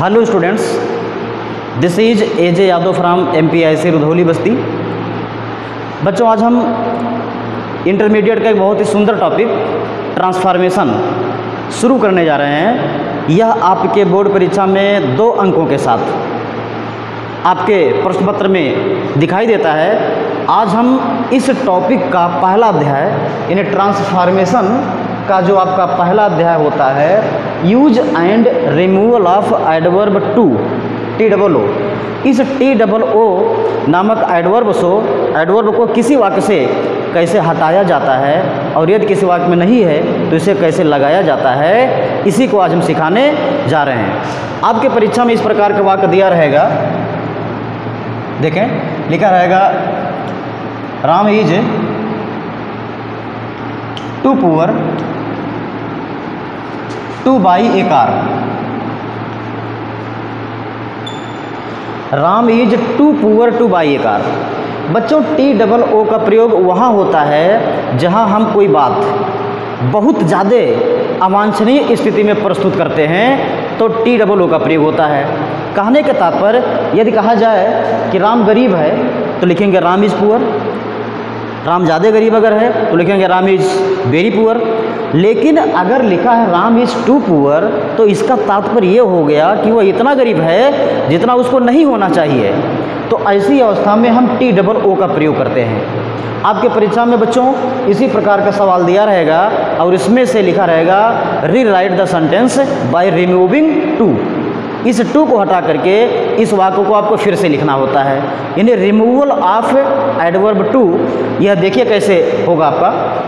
Hello students, this is AJ Yadav from MPIC Rudhauli बस्ती। बच्चों, आज हम इंटरमीडिएट का एक बहुत ही सुंदर टॉपिक ट्रांसफॉर्मेशन शुरू करने जा रहे हैं। यह आपके बोर्ड परीक्षा में 2 अंकों के साथ आपके प्रश्न पत्र में दिखाई देता है। आज हम इस टॉपिक का पहला अध्याय यानी ट्रांसफॉर्मेशन का जो आपका पहला अध्याय होता है, use and removal of adverb too TOO। इस TOO नामक एडवर्ब को किसी वाक्य से कैसे हटाया जाता है और यदि किसी वाक्य में नहीं है तो इसे कैसे लगाया जाता है, इसी को आज हम सिखाने जा रहे हैं। आपके परीक्षा में इस प्रकार का वाक्य दिया रहेगा, देखें लिखा रहेगा, Ram is too poor to buy a car. Ram is too poor to buy a car. बच्चों, TOO का प्रयोग वहाँ होता है जहाँ हम कोई बात बहुत ज़्यादा अवांछनीय स्थिति में प्रस्तुत करते हैं तो TOO का प्रयोग होता है। कहने के तात्पर्य, यदि कहा जाए कि राम गरीब है तो लिखेंगे राम इज पुअर। राम ज़्यादा गरीब अगर है तो लिखेंगे राम इज वेरी पुअर। लेकिन अगर लिखा है राम इज टू पुअर तो इसका तात्पर्य ये हो गया कि वह इतना गरीब है जितना उसको नहीं होना चाहिए। तो ऐसी अवस्था में हम TOO का प्रयोग करते हैं। आपके परीक्षा में बच्चों इसी प्रकार का सवाल दिया रहेगा और इसमें से लिखा रहेगा, rewrite the sentence by removing too. इस टू को हटा करके इस वाक्य को आपको फिर से लिखना होता है, यानी रिमूवल ऑफ एडवर्ब टू। यह देखिए कैसे होगा आपका।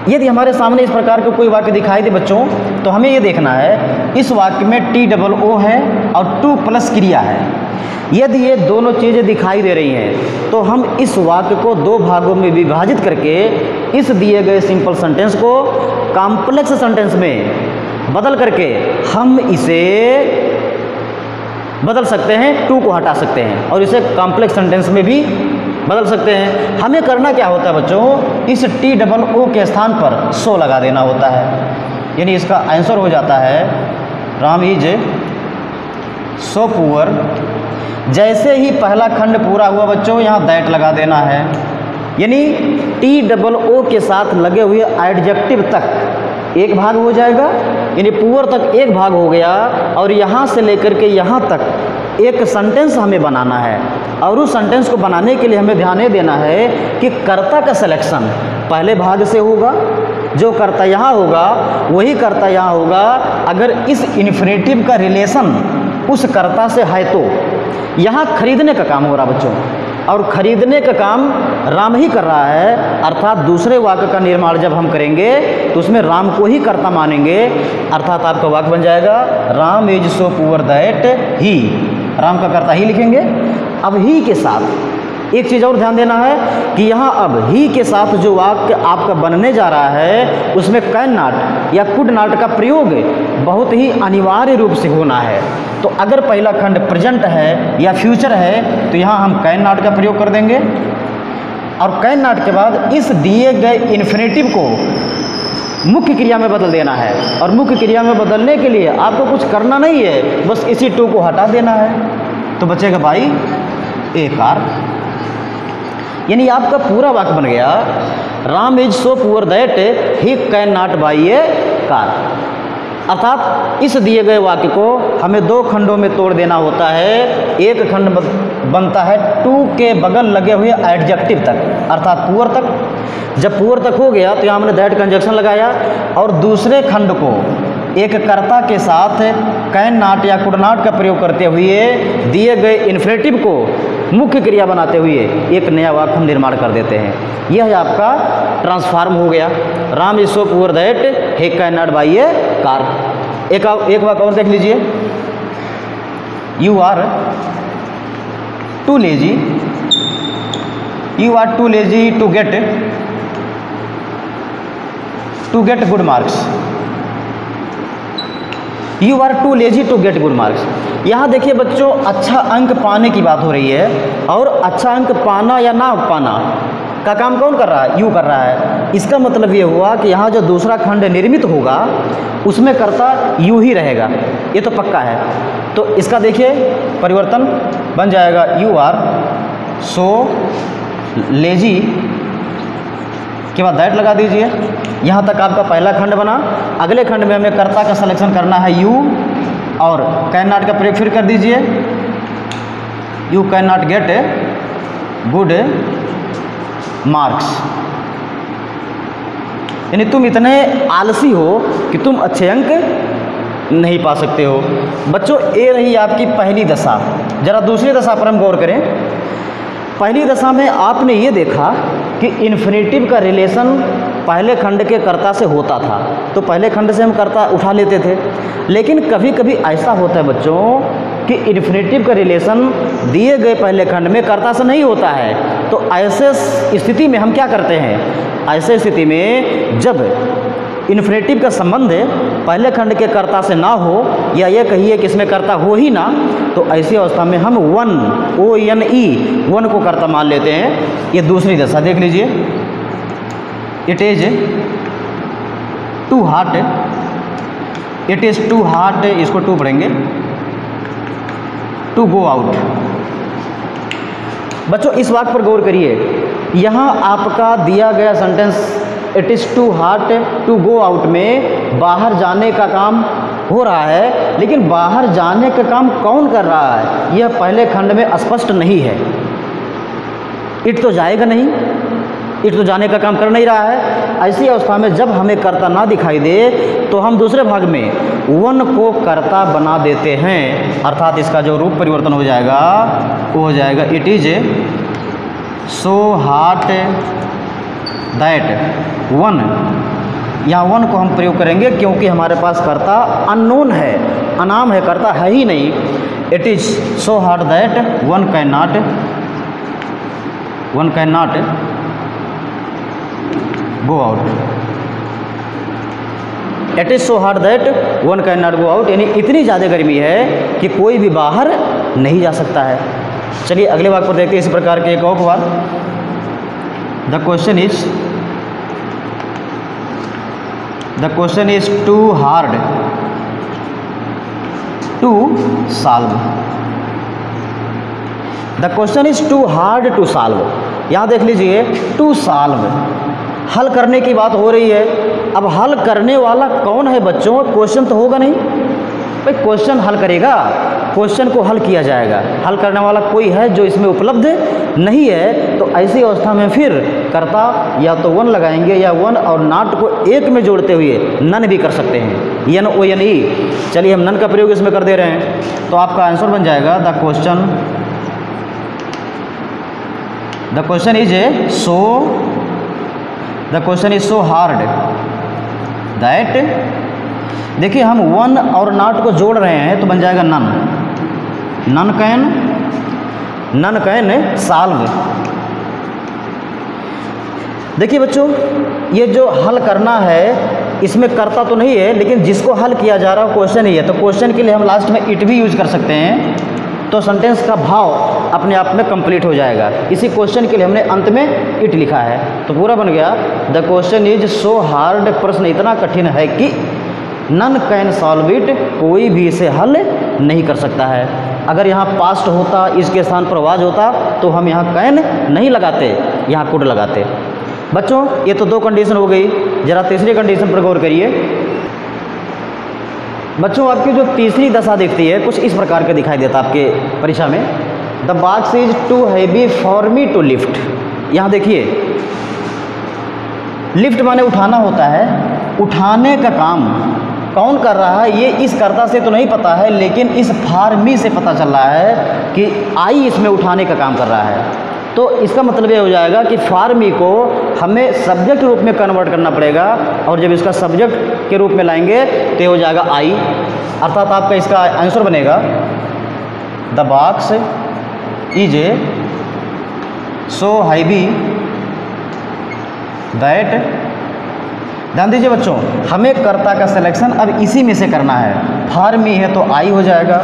यदि हमारे सामने इस प्रकार का कोई वाक्य दिखाई दे बच्चों, तो हमें ये देखना है इस वाक्य में TOO है और टू प्लस क्रिया है। यदि ये दोनों चीज़ें दिखाई दे रही हैं तो हम इस वाक्य को 2 भागों में विभाजित करके इस दिए गए सिंपल सेंटेंस को कॉम्प्लेक्स सेंटेंस में बदल करके हम इसे बदल सकते हैं, टू को हटा सकते हैं और इसे कॉम्प्लेक्स सेंटेंस में भी बदल सकते हैं। हमें करना क्या होता है बच्चों, इस TOO के स्थान पर सो लगा देना होता है, यानी इसका आंसर हो जाता है राम इज सो पुअर। जैसे ही पहला खंड पूरा हुआ बच्चों, यहाँ दैट लगा देना है, यानी TOO के साथ लगे हुए एडजेक्टिव तक एक भाग हो जाएगा, यानी पुअर तक एक भाग हो गया और यहाँ से लेकर के यहाँ तक एक सेंटेंस हमें बनाना है। और उस सेंटेंस को बनाने के लिए हमें ध्यान देना है कि कर्ता का सिलेक्शन पहले भाग से होगा। जो कर्ता यहाँ होगा वही कर्ता यहाँ होगा। अगर इस इन्फिनेटिव का रिलेशन उस कर्ता से है तो यहाँ खरीदने का काम हो रहा बच्चों, और खरीदने का काम राम ही कर रहा है। अर्थात दूसरे वाक्य का निर्माण जब हम करेंगे तो उसमें राम को ही कर्ता मानेंगे। अर्थात आपका वाक्य बन जाएगा, Ram is so poor that ही। राम का कर्ता ही लिखेंगे। अब ही के साथ एक चीज़ और ध्यान देना है कि यहाँ अब ही के साथ जो वाक्य आपका बनने जा रहा है उसमें कैन नॉट या कुड नॉट का प्रयोग बहुत ही अनिवार्य रूप से होना है। तो अगर पहला खंड प्रेजेंट है या फ्यूचर है तो यहाँ हम कैन नॉट का प्रयोग कर देंगे और कैन नॉट के बाद इस दिए गए इन्फिनेटिव को मुख्य क्रिया में बदल देना है। और मुख्य क्रिया में बदलने के लिए आपको कुछ करना नहीं है, बस इसी टू को हटा देना है। तो बचेगा बाई ए कार, यानी आपका पूरा वाक्य बन गया, Ram is so poor that he can not buy a car. अर्थात इस दिए गए वाक्य को हमें 2 खंडों में तोड़ देना होता है। एक खंड बनता है टू के बगल लगे हुए एडजेक्टिव तक, अर्थात पुअर तक। जब पुअर तक हो गया तो यहाँ हमने दैट कंजक्शन लगाया और दूसरे खंड को एक कर्ता के साथ कैन नॉट या कुड नॉट का प्रयोग करते हुए दिए गए इन्फिनेटिव को मुख्य क्रिया बनाते हुए एक नया वाक्य हम निर्माण कर देते हैं। यह आपका ट्रांसफॉर्म हो गया, Ram is so poor that he can not buy a car. एक वाक्य और देख लीजिए, you are too lazy, you are too lazy to get good marks. You are too lazy to get good marks. यहाँ देखिए बच्चों, अच्छा अंक पाने की बात हो रही है और अच्छा अंक पाना या ना पाना का काम कौन कर रहा है? यू कर रहा है। इसका मतलब ये हुआ कि यहाँ जो दूसरा खंड निर्मित होगा उसमें कर्ता यू ही रहेगा, ये तो पक्का है। तो इसका देखिए परिवर्तन बन जाएगा यू आर सो लेजी के बाद दैट लगा दीजिए। यहाँ तक आपका पहला खंड बना। अगले खंड में हमें कर्ता का सिलेक्शन करना है यू, और कैन नॉट का प्रयोग फिर कर दीजिए। You can not gate good marks, यानी तुम इतने आलसी हो कि तुम अच्छे अंक नहीं पा सकते हो। बच्चों ये रही आपकी पहली दशा। जरा दूसरी दशा पर हम गौर करें। पहली दशा में आपने ये देखा कि इन्फिनेटिव का रिलेशन पहले खंड के कर्ता से होता था, तो पहले खंड से हम कर्ता उठा लेते थे। लेकिन कभी कभी ऐसा होता है बच्चों कि इन्फिनेटिव का रिलेशन दिए गए पहले खंड में कर्ता से नहीं होता है। तो ऐसे स्थिति में हम क्या करते हैं? ऐसे स्थिति में जब इन्फिनेटिव का संबंध पहले खंड के कर्ता से ना हो, या ये कहिए कि इसमें कर्ता हो ही ना, तो ऐसी अवस्था में हम वन वन को कर्ता मान लेते हैं। ये दूसरी दशा देख लीजिए। It is too hard, it is too hard, इसको टू पढ़ेंगे, टू गो आउट। बच्चों इस बात पर गौर करिए, यहाँ आपका दिया गया sentence it is too hard to go out में बाहर जाने का काम हो रहा है, लेकिन बाहर जाने का काम कौन कर रहा है यह पहले खंड में स्पष्ट नहीं है। इट तो जाएगा नहीं, इट तो जाने का काम कर नहीं रहा है। ऐसी अवस्था में जब हमें कर्ता ना दिखाई दे तो हम दूसरे भाग में वन को कर्ता बना देते हैं, अर्थात इसका जो रूप परिवर्तन हो जाएगा वो हो जाएगा it is so hard that one. यहाँ वन को हम प्रयोग करेंगे क्योंकि हमारे पास कर्ता अननोन है, अनाम है, कर्ता है ही नहीं। It is so hard that one can not go out. It is so hard that one can not go out, यानी इतनी ज़्यादा गर्मी है कि कोई भी बाहर नहीं जा सकता है। चलिए अगले भाग पर देखते हैं इस प्रकार के एक और बात। The question is too hard to solve. The question is too hard to solve. यहाँ देख लीजिए टू सॉल्व, हल करने की बात हो रही है। अब हल करने वाला कौन है बच्चों? क्वेश्चन तो होगा नहीं भाई, क्वेश्चन हल करेगा, क्वेश्चन को हल किया जाएगा। हल करने वाला कोई है जो इसमें उपलब्ध नहीं है। तो ऐसी अवस्था में फिर कर्ता या तो वन लगाएंगे या वन और नॉट को एक में जोड़ते हुए नन भी कर सकते हैं, यन ओ यन ई। चलिए हम नन का प्रयोग इसमें कर दे रहे हैं, तो आपका आंसर बन जाएगा the question is so hard that. देखिए हम वन और नॉट को जोड़ रहे हैं तो बन जाएगा नन कैन सॉल्व। देखिए बच्चों ये जो हल करना है इसमें कर्ता तो नहीं है, लेकिन जिसको हल किया जा रहा है क्वेश्चन ही है। तो क्वेश्चन के लिए हम लास्ट में इट भी यूज कर सकते हैं, तो सेंटेंस का भाव अपने आप में कंप्लीट हो जाएगा। इसी क्वेश्चन के लिए हमने अंत में इट लिखा है, तो पूरा बन गया the question is so hard. प्रश्न इतना कठिन है कि नन कैन सॉल्व इट, कोई भी इसे हल नहीं कर सकता है। अगर यहाँ पास्ट होता, इसके स्थान पर वाज होता, तो हम यहाँ कैन नहीं लगाते, यहाँ कुड लगाते। बच्चों ये तो दो कंडीशन हो गई, जरा तीसरी कंडीशन पर गौर करिए। बच्चों आपकी जो तीसरी दशा दिखती है कुछ इस प्रकार का दिखाई देता आपके परीक्षा में। The box is too heavy for me to lift. यहाँ देखिए लिफ्ट माने उठाना होता है, उठाने का काम कौन कर रहा है ये इस कर्ता से तो नहीं पता है, लेकिन इस फॉर मी से पता चल रहा है कि आई इसमें उठाने का काम कर रहा है। तो इसका मतलब ये हो जाएगा कि फॉर मी को हमें सब्जेक्ट रूप में कन्वर्ट करना पड़ेगा, और जब इसका सब्जेक्ट के रूप में लाएंगे तो ये हो जाएगा आई, अर्थात आपका इसका आंसर बनेगा the box is so heavy that. ध्यान दीजिए बच्चों, हमें कर्ता का सिलेक्शन अब इसी में से करना है। फॉर मी है तो आई हो जाएगा,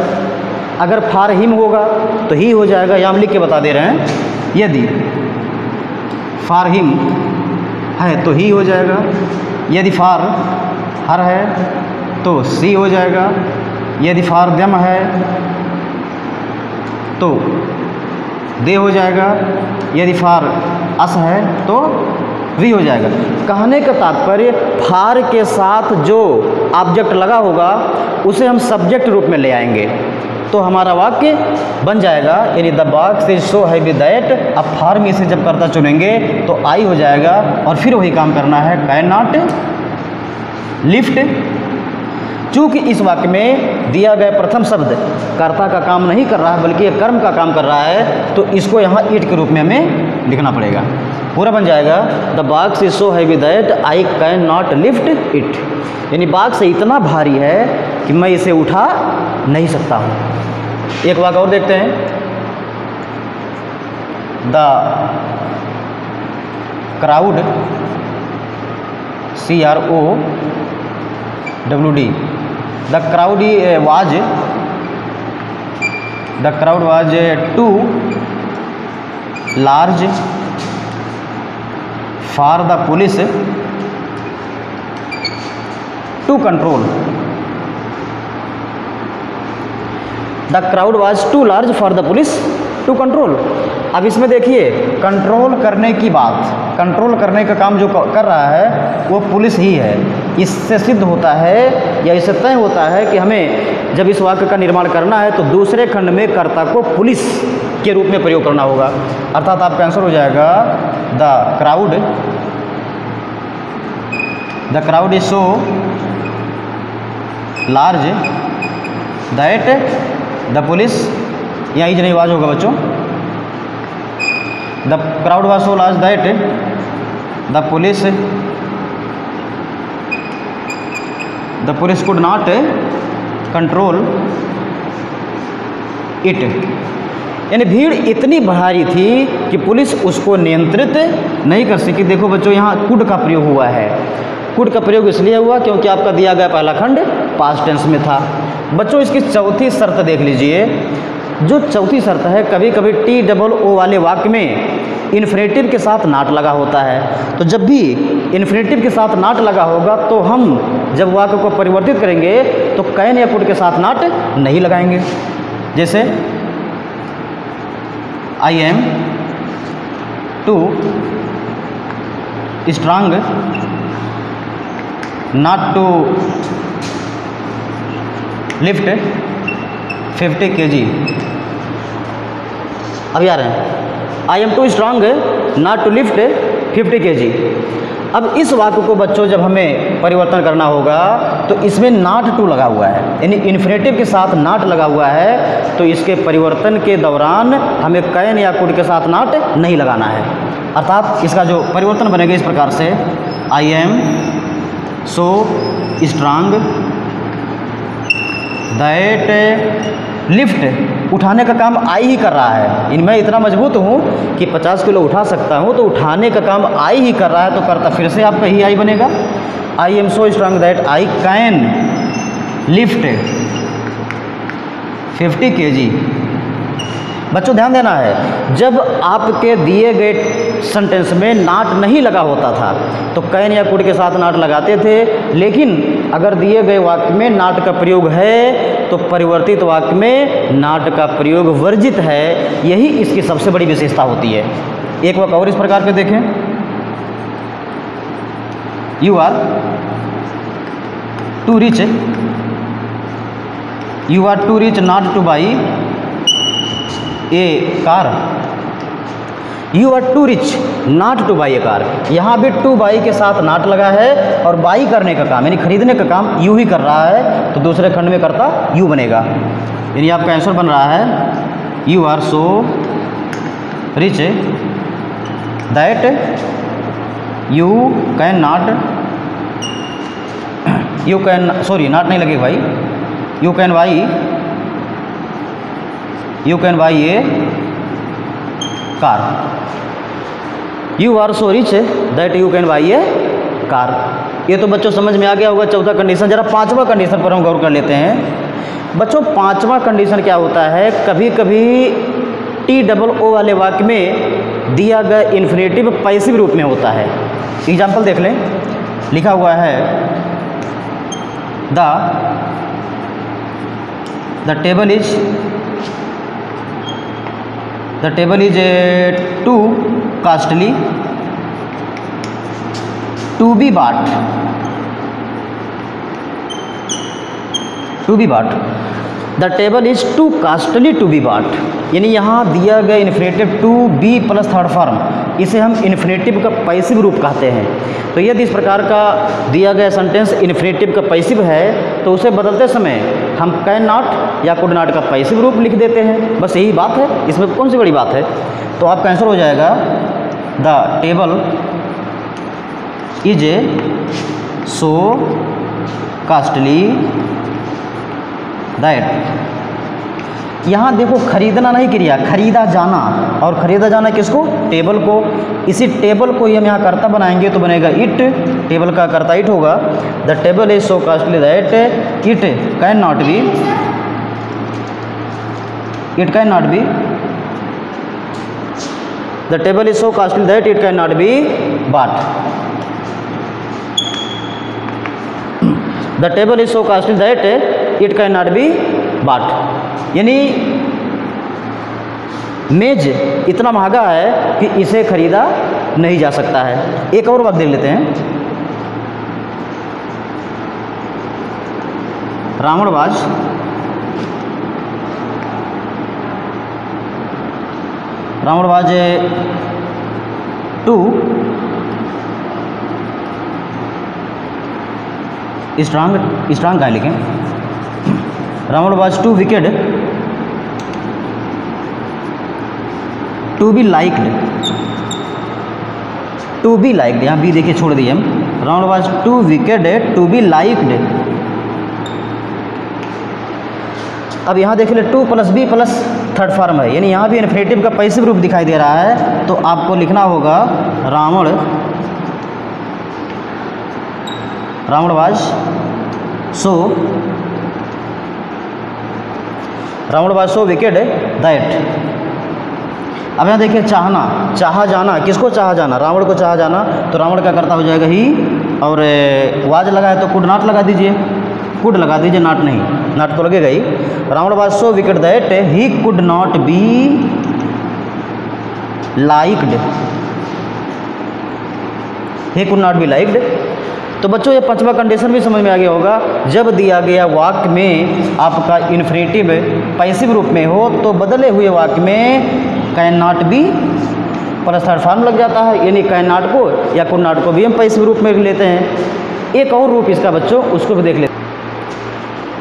अगर फॉर हिम होगा तो ही हो जाएगा। यहाँ हम लिख के बता दे रहे हैं, यदि फॉर हिम है तो ही हो जाएगा, यदि फॉर हर है तो सी हो जाएगा, यदि फॉर देम है तो दे हो जाएगा, यदि फॉर अस है तो वी हो जाएगा। कहने का तात्पर्य फॉर के साथ जो ऑब्जेक्ट लगा होगा उसे हम सब्जेक्ट रूप में ले आएंगे तो हमारा वाक्य बन जाएगा, यानी the box is so heavy that. अब फॉर में से जब कर्ता चुनेंगे तो आई हो जाएगा और फिर वही काम करना है, कैन नॉट लिफ्ट। चूँकि इस वाक्य में दिया गया प्रथम शब्द कर्ता का काम नहीं कर रहा है बल्कि एक कर्म का काम कर रहा है, तो इसको यहाँ इट के रूप में हमें लिखना पड़ेगा। पूरा बन जाएगा, the box is so heavy that I can not lift it, यानी बॉक्स इतना भारी है कि मैं इसे उठा नहीं सकता हूँ। एक वाक्य और देखते हैं, the crowd CROWD, the crowd was too large for the police to control. The crowd was too large for the police to control. अब इसमें देखिए कंट्रोल करने की बात, कंट्रोल करने का काम जो कर रहा है वो पुलिस ही है। इससे सिद्ध होता है या इससे तय होता है कि हमें जब इस वाक्य का निर्माण करना है तो दूसरे खंड में कर्ता को पुलिस के रूप में प्रयोग करना होगा। अर्थात आपका आंसर हो जाएगा the crowd is so large that the police, यहाँ इज नहीं आवाज होगा बच्चों, the crowd was so large that the police could not control it, यानी भीड़ इतनी भारी थी कि पुलिस उसको नियंत्रित नहीं कर सकी। देखो बच्चों यहाँ कुड का प्रयोग हुआ है, कुड का प्रयोग इसलिए हुआ क्योंकि आपका दिया गया पहला खंड पास्ट टेंस में था। बच्चों इसकी चौथी शर्त देख लीजिए, जो चौथी शर्त है, कभी कभी TOO वाले वाक्य में इन्फिनेटिव के साथ नॉट लगा होता है, तो जब भी इन्फिनेटिव के साथ नॉट लगा होगा तो हम जब वाक्य को परिवर्तित करेंगे तो कैन या कुड के साथ नॉट नहीं लगाएंगे। जैसे I am too strong not to lift 50 kg। अभी आ रहे हैं, I am too strong not to lift 50 kg। अब इस वाक्य को बच्चों जब हमें परिवर्तन करना होगा तो इसमें नॉट टू लगा हुआ है, यानी इन्फिनेटिव के साथ नॉट लगा हुआ है, तो इसके परिवर्तन के दौरान हमें कैन या कुड के साथ नॉट नहीं लगाना है। अर्थात इसका जो परिवर्तन बनेगा इस प्रकार से, I am so strong that lift, उठाने का काम आई ही कर रहा है, इनमें इतना मजबूत हूँ कि 50 किलो उठा सकता हूँ, तो उठाने का काम आई ही कर रहा है, तो करता फिर से आपका ही आई बनेगा। I am so strong that I can lift 50 kg। बच्चों ध्यान देना है, जब आपके दिए गए सेंटेंस में नॉट नहीं लगा होता था तो कैन या कुड के साथ नॉट लगाते थे, लेकिन अगर दिए गए वाक्य में नॉट का प्रयोग है तो परिवर्तित वाक्य में नॉट का प्रयोग वर्जित है। यही इसकी सबसे बड़ी विशेषता होती है। एक वाक्य और इस प्रकार के देखें, you are too rich not to buy a car. You are too rich not to buy a car, यहाँ भी टू बाई के साथ नॉट लगा है और बाई करने का काम यानी खरीदने का काम यू ही कर रहा है, तो दूसरे खंड में करता यू बनेगा, यानी आपका आंसर बन रहा है you are so rich that you can not, you can, sorry not नहीं लगेगा भाई, you can buy a car. You are so rich that you can buy a car. ये तो बच्चों समझ में आ गया होगा चौथा कंडीशन। जरा पांचवा कंडीशन पर हम गौर कर लेते हैं। बच्चों पांचवा कंडीशन क्या होता है, कभी कभी TOO वाले वाक्य में दिया गया इन्फिनेटिव पैसिव रूप में होता है। एग्जाम्पल देख लें, लिखा हुआ है the table is too costly to be bought। The table is too costly to be bought, यानी यहाँ दिया गया infinitive to be plus third form, इसे हम इन्फिनेटिव का पैसिव रूप कहते हैं। तो यदि इस प्रकार का दिया गया सेंटेंस इन्फिनेटिव का पैसिव है तो उसे बदलते समय हम कैन नॉट या कुड नॉट का पैसिव रूप लिख देते हैं। बस यही बात है, इसमें कौन सी बड़ी बात है। तो आपका आंसर हो जाएगा the table is so costly that. यहाँ देखो खरीदना नहीं क्रिया, खरीदा जाना, और खरीदा जाना किसको? टेबल को। इसी टेबल को हम यहाँ कर्ता बनाएंगे तो बनेगा इट, टेबल का कर्ता इट होगा। The table is so costly that it can not be, the table is so costly that it can not be bought. The table is so costly that it can not be bought, यानी मेज इतना महंगा है कि इसे खरीदा नहीं जा सकता है। एक और वाक्य देख लेते हैं। रावणबाज टू स्ट्रांग का लिखें। Ravan was too wicked to be liked, यहाँ बी देखिए छोड़ दिए हम। Ravan was too wicked to be liked. अब यहाँ देख ले to plus be plus third form है, यानी यहाँ भी इन्फिनेटिव का पैसिव रूप दिखाई दे रहा है। तो आपको लिखना होगा रावणबाज सो विकेड दैट। अब यहाँ देखिए चाहा जाना, किसको चाहा जाना? रावण को चाहा जाना, तो रावण का करता हो जाएगा ही, और वाज लगा है तो कुड नॉट लगा दीजिए, कुड लगा दीजिए, नॉट नहीं, नॉट तो लगेगा ही। Ravan was so wicked that he could not be liked, he could not be liked. तो बच्चों ये पांचवा कंडीशन भी समझ में आ गया होगा। जब दिया गया वाक्य में आपका इन्फिनेटिव पैसिव रूप में हो तो बदले हुए वाक्य में can not be plus third form लग जाता है, यानी कैन नॉट को या कुड नॉट को भी हम पैसिव रूप में लेते हैं। एक और रूप इसका बच्चों, उसको भी देख लेते हैं।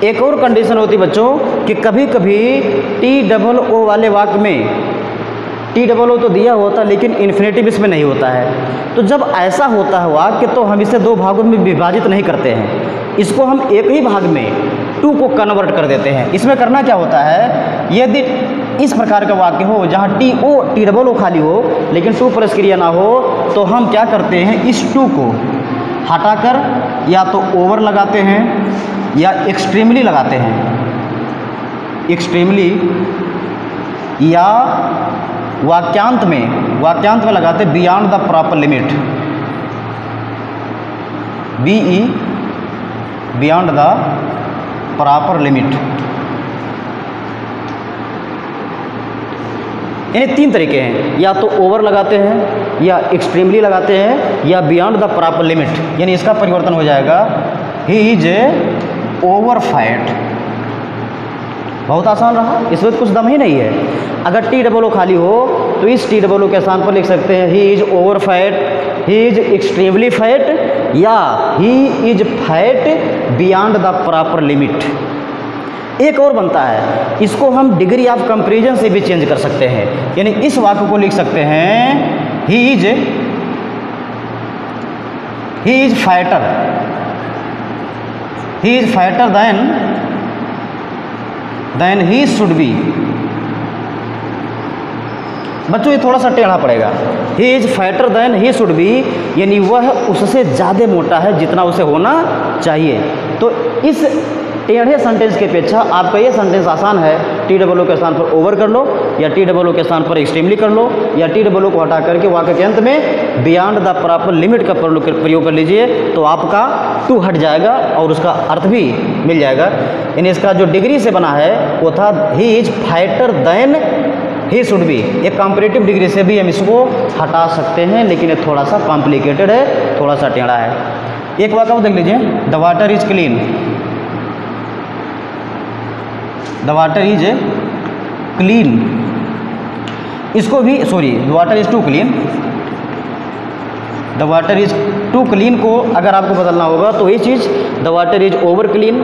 एक और कंडीशन होती बच्चों कि कभी कभी TOO वाले वाक्य में, TOO तो दिया होता लेकिन इन्फिनेटिव इसमें नहीं होता है। तो जब ऐसा होता है वाक्य तो हम इसे दो भागों में विभाजित नहीं करते हैं, इसको हम एक ही भाग में टू को कन्वर्ट कर देते हैं। इसमें करना क्या होता है, यदि इस प्रकार का वाक्य हो जहाँ TOO खाली हो लेकिन टू प्लस क्रिया ना हो, तो हम क्या करते हैं, इस टू को हटाकर या तो ओवर लगाते हैं या एक्सट्रीमली लगाते हैं, एक्सट्रीमली, या वाक्यांत में लगाते beyond the proper limit, BE beyond the proper limit. यानी तीन तरीके हैं, या तो ओवर लगाते हैं या एक्सट्रीमली लगाते हैं या बियॉन्ड द प्रॉपर लिमिट, यानी इसका परिवर्तन हो जाएगा ही इज ओवर फैट। बहुत आसान रहा, इसमें कुछ दम ही नहीं है। अगर TOO खाली हो तो इस TOO के स्थान पर लिख सकते हैं he is over fat, he is extremely fat, या he is fat beyond the proper limit. एक और बनता है, इसको हम डिग्री ऑफ कंपैरिजन से भी चेंज कर सकते हैं, यानी इस वाक्य को लिख सकते हैं he is fatter than he should be. बच्चों ये थोड़ा सा टेढ़ा पड़ेगा, he is fatter than he should be, यानी वह उससे ज़्यादा मोटा है जितना उसे होना चाहिए। तो इस टेढ़े सेंटेंस की अपेक्षा आपका ये सेंटेंस आसान है, टी डबल ओ के स्थान पर ओवर कर लो, या टी डबल ओ के स्थान पर एक्सट्रीमली कर लो, या टी डबल ओ को हटा करके वाक्य के अंत में बियॉन्ड द प्रॉपर लिमिट का प्रयोग कर लीजिए, तो आपका टू हट जाएगा और उसका अर्थ भी मिल जाएगा। यानी इसका जो डिग्री से बना है वो था he is fighter than he should be. एक कॉम्परेटिव डिग्री से भी हम इसको हटा सकते हैं, लेकिन ये थोड़ा सा कॉम्प्लिकेटेड है, थोड़ा सा टेढ़ा है। एक वाक्य देख लीजिए, the water is clean, the water is clean, इसको भी sorry the water is too clean, the water is too clean को अगर आपको बदलना होगा तो ये चीज़ the water is over clean,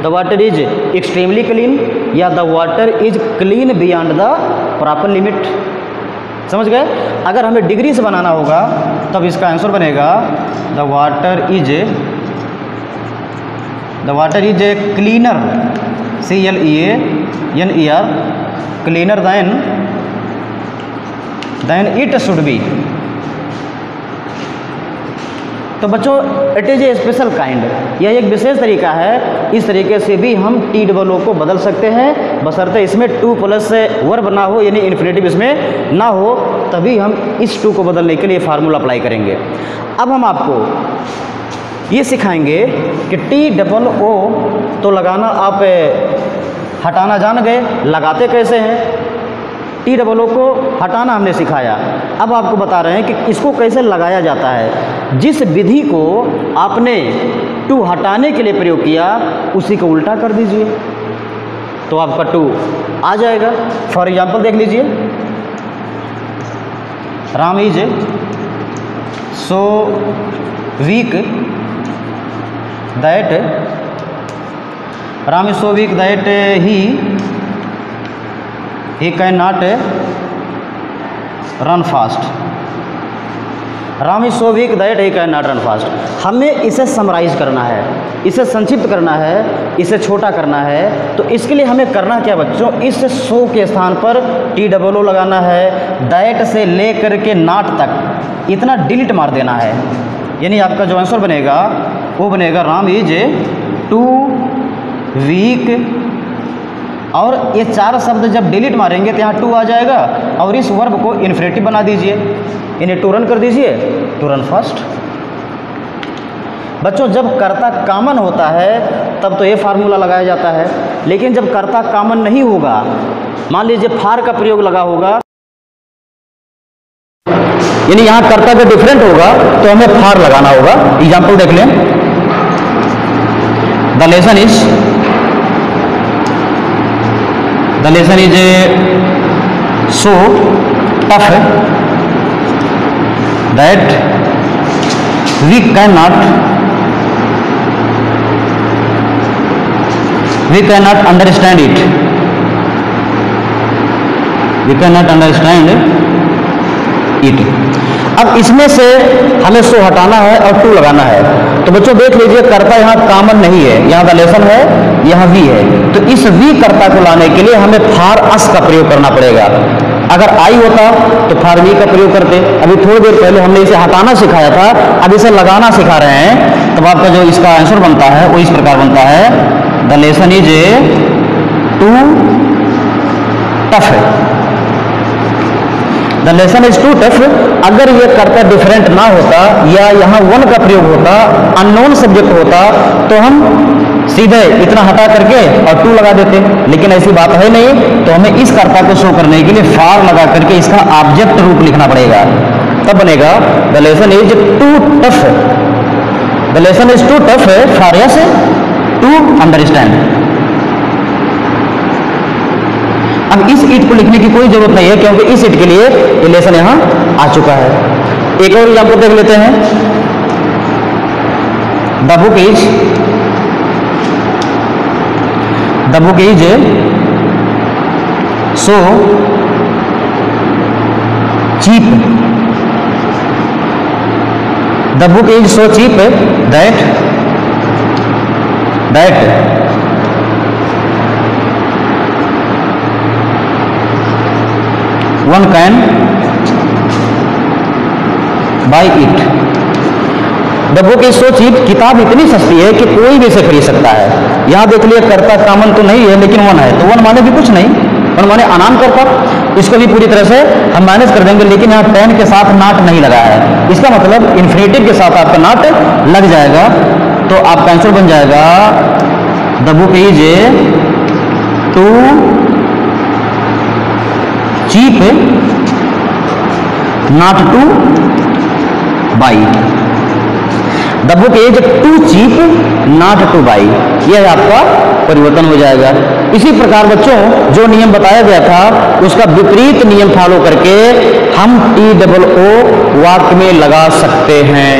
the water is extremely clean, या the water is clean beyond the proper limit. समझ गए? अगर हमें डिग्री से बनाना होगा तब इसका आंसर बनेगा the water is a cleaner, CLEANER, cleaner then it should be. तो बच्चों it is a special kind, यह एक विशेष तरीका है। इस तरीके से भी हम टी डबल ओ को बदल सकते हैं, बशर्ते इसमें टू प्लस वर्ब ना हो, यानी इन्फिनेटिव इसमें ना हो, तभी हम इस टू को बदलने के लिए फार्मूला अप्लाई करेंगे। अब हम आपको ये सिखाएंगे कि टी डबल ओ तो लगाना आप हटाना जान गए, लगाते कैसे हैं। टी डबल ओ को हटाना हमने सिखाया, अब आपको बता रहे हैं कि इसको कैसे लगाया जाता है। जिस विधि को आपने टू हटाने के लिए प्रयोग किया उसी को उल्टा कर दीजिए तो आपका टू आ जाएगा। फॉर एग्जाम्पल देख लीजिए, Ram is so weak that, Ram is so weak that he cannot run fast, Ram is so weak that he can not run fast. हमें इसे समराइज करना है, इसे संक्षिप्त करना है, इसे छोटा करना है। तो इसके लिए हमें करना क्या बच्चों, इस सो के स्थान पर टी डबल ओ लगाना है, दैट से ले करके नॉट तक इतना डिलीट मार देना है। यानी आपका जो आंसर बनेगा वो बनेगा राम इज टू वीक, और ये चार शब्द जब डिलीट मारेंगे तो यहाँ टू आ जाएगा, और इस वर्ब को इन्फिनेटिव बना दीजिए, इन्हें टू रन कर दीजिए, टू रन फास्ट। बच्चों जब कर्ता कॉमन होता है तब तो ये फार्मूला लगाया जाता है, लेकिन जब कर्ता कॉमन नहीं होगा, मान लीजिए फार का प्रयोग लगा होगा, यानी यहाँ कर्ता का डिफरेंट होगा तो हमें फार लगाना होगा। एग्जाम्पल देख लें, the lesson is, the lesson is so tough that we cannot understand it, we cannot understand it। अब इसमें से हमें सो हटाना है और टू लगाना है। तो बच्चों देख लीजिए, कर्ता यहाँ कॉमन नहीं है, यहाँ द लेसन है, यहाँ वी है, तो इस वी कर्ता को लाने के लिए हमें फार अस का प्रयोग करना पड़ेगा। अगर आई होता तो फार वी का प्रयोग करते। अभी थोड़ी देर पहले हमने इसे हटाना सिखाया था, अब इसे लगाना सिखा रहे हैं। तब आपका जो इसका आंसर बनता है वो इस प्रकार बनता है, the lesson is too tough, the lesson is too tough. अगर ये कर्ता डिफरेंट ना होता या यहाँ वन का प्रयोग होता, अननोन सब्जेक्ट होता, तो हम सीधे इतना हटा करके और टू लगा देते, लेकिन ऐसी बात है नहीं। तो हमें इस कर्ता को शो करने के लिए फार लगा करके इसका ऑब्जेक्ट रूप लिखना पड़ेगा, तब बनेगा the lesson is too tough, the lesson is too tough for us to understand. अब इस इट को लिखने की कोई जरूरत नहीं है, क्योंकि इस इट के लिए ये लेसन यहां आ चुका है। एक और एग्जाम्पल देख लेते हैं, the book is so cheap, the book is so cheap that one can buy it। The book is so cheap, किताब इतनी सस्ती है कि कोई भी इसे खरीद सकता है। यहाँ देख लिया कर्ता कामन तो नहीं है लेकिन वन है, तो वन माने भी कुछ नहीं, वन माने अनाम कर्ता। इसको भी पूरी तरह से हम मैनेज कर देंगे, लेकिन यहाँ टेन के साथ नाट नहीं लगा है, इसका मतलब इन्फिनेटिव के साथ आपका नाट लग जाएगा, तो आपका आंसर बन जाएगा the book is too cheap not to buy. The book is too cheap not to buy, यह आपका परिवर्तन हो जाएगा। इसी प्रकार बच्चों जो नियम बताया गया था उसका विपरीत नियम फॉलो करके हम TOO वाक्य में लगा सकते हैं।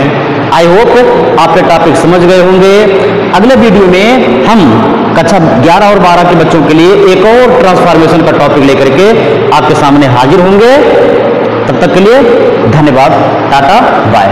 आई होप आपके टॉपिक समझ गए होंगे। अगले वीडियो में हम कक्षा 11 और 12 के बच्चों के लिए एक और ट्रांसफॉर्मेशन का टॉपिक लेकर के आपके सामने हाजिर होंगे। तब तक के लिए धन्यवाद, टाटा बाय।